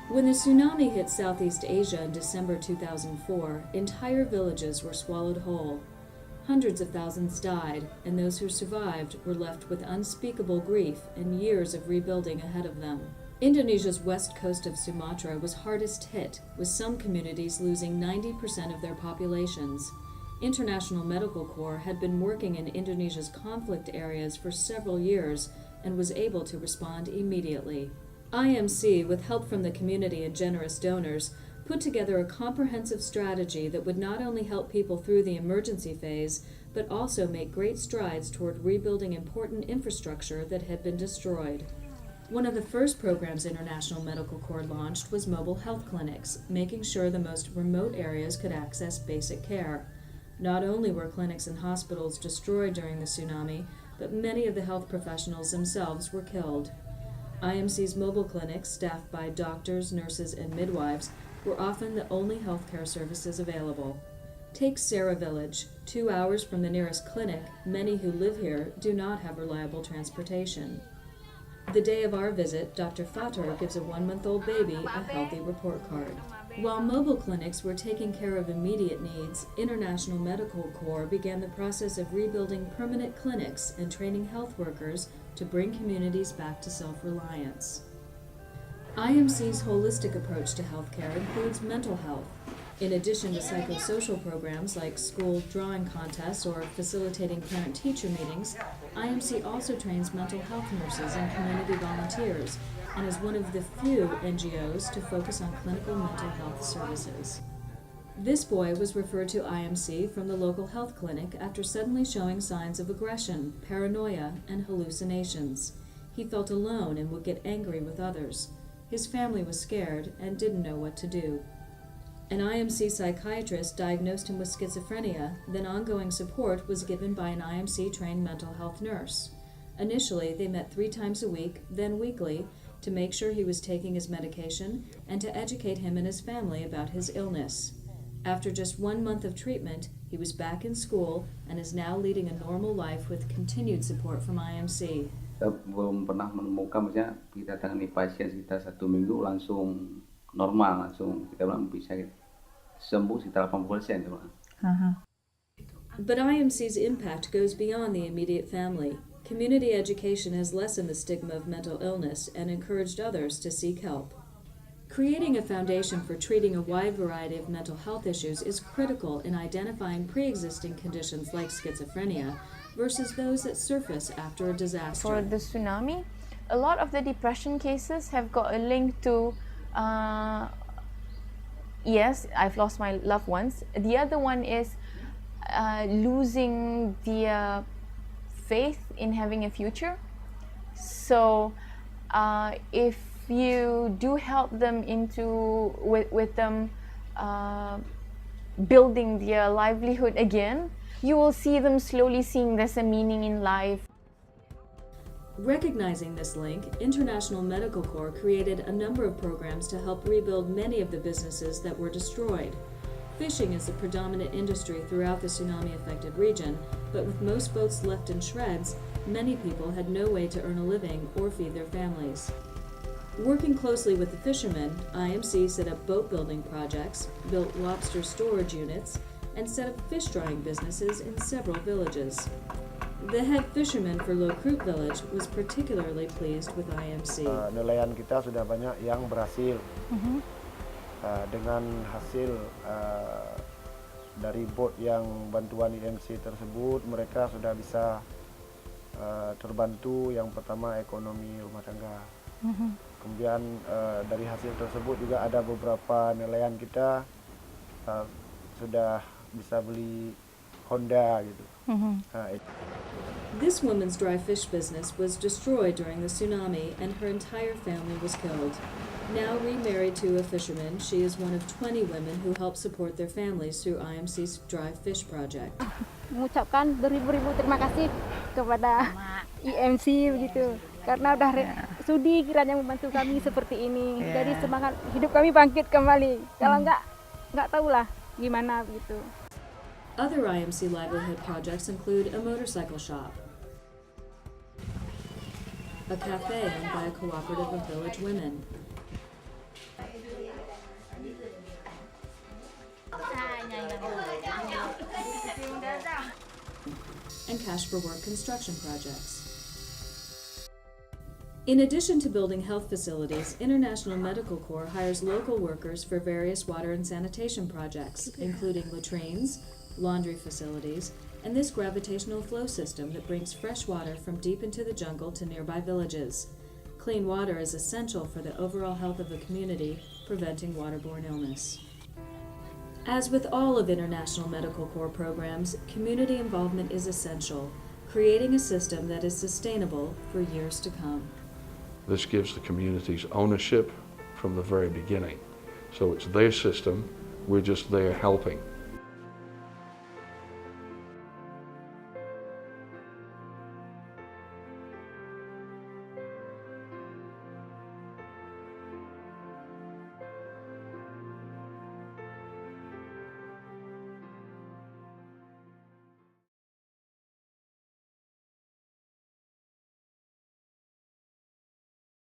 When the tsunami hit Southeast Asia in December 2004, entire villages were swallowed whole. Hundreds of thousands died, and those who survived were left with unspeakable grief and years of rebuilding ahead of them. Indonesia's west coast of Sumatra was hardest hit, with some communities losing 90% of their populations. International Medical Corps had been working in Indonesia's conflict areas for several years and was able to respond immediately. IMC, with help from the community and generous donors, put together a comprehensive strategy that would not only help people through the emergency phase, but also make great strides toward rebuilding important infrastructure that had been destroyed. One of the first programs International Medical Corps launched was mobile health clinics, making sure the most remote areas could access basic care. Not only were clinics and hospitals destroyed during the tsunami, but many of the health professionals themselves were killed. IMC's mobile clinics, staffed by doctors, nurses, and midwives, were often the only healthcare services available. Take Sarah Village. 2 hours from the nearest clinic, many who live here do not have reliable transportation. The day of our visit, Dr. Fatur gives a 1-month-old baby a healthy report card. While mobile clinics were taking care of immediate needs, International Medical Corps began the process of rebuilding permanent clinics and training health workers to bring communities back to self-reliance. IMC's holistic approach to healthcare includes mental health. In addition to psychosocial programs like school drawing contests or facilitating parent-teacher meetings, IMC also trains mental health nurses and community volunteers, and is one of the few NGOs to focus on clinical mental health services. This boy was referred to IMC from the local health clinic after suddenly showing signs of aggression, paranoia, and hallucinations. He felt alone and would get angry with others. His family was scared and didn't know what to do. An IMC psychiatrist diagnosed him with schizophrenia, then ongoing support was given by an IMC-trained mental health nurse. Initially, they met 3 times a week, then weekly, to make sure he was taking his medication and to educate him and his family about his illness. After just 1 month of treatment, he was back in school and is now leading a normal life with continued support from IMC. Kita belum pernah menemukan, misalnya kita tangani pasien sekitar 1 minggu langsung normal, langsung kita bilang bisa sembuh sekitar 80%. But IMC's impact goes beyond the immediate family. Community education has lessened the stigma of mental illness and encouraged others to seek help. Creating a foundation for treating a wide variety of mental health issues is critical in identifying pre-existing conditions like schizophrenia versus those that surface after a disaster. For the tsunami, a lot of the depression cases have got a link to, yes, I've lost my loved ones. The other one is losing their faith in having a future. So if you do help them with them building their livelihood again, you will see them slowly seeing there's a meaning in life. Recognizing this link, International Medical Corps created a number of programs to help rebuild many of the businesses that were destroyed. Fishing is the predominant industry throughout the tsunami-affected region, but with most boats left in shreds, many people had no way to earn a living or feed their families. Working closely with the fishermen, IMC set up boat building projects, built lobster storage units, and set up fish drying businesses in several villages. The head fisherman for Lokrut village was particularly pleased with IMC. Nelayan kita sudah banyak yang berhasil dengan hasil dari bot yang bantuan IMC tersebut, mereka sudah bisa terbantu. Yang pertama ekonomi rumah tangga. Kemudian dari hasil tersebut juga ada beberapa nelayan kita sudah bisa beli Honda gitu. This woman's dry fish business was destroyed during the tsunami and her entire family was killed. Now remarried to a fisherman, she is one of 20 women who help support their families through IMC's Dry Fish Project. Mengucapkan beribu-ribu terima kasih kepada IMC begitu, karena udah sudi kiranya membantu kami seperti ini. Jadi semangat hidup kami bangkit kembali. Kalau nggak tahulah gimana begitu. Other IMC livelihood projects include a motorcycle shop, a cafe owned by a cooperative of village women, and cash for work construction projects. In addition to building health facilities, International Medical Corps hires local workers for various water and sanitation projects, including latrines, laundry facilities, and this gravitational flow system that brings fresh water from deep into the jungle to nearby villages. Clean water is essential for the overall health of a community, preventing waterborne illness. As with all of International Medical Corps programs, community involvement is essential, creating a system that is sustainable for years to come. This gives the communities ownership from the very beginning. So it's their system, we're just there helping.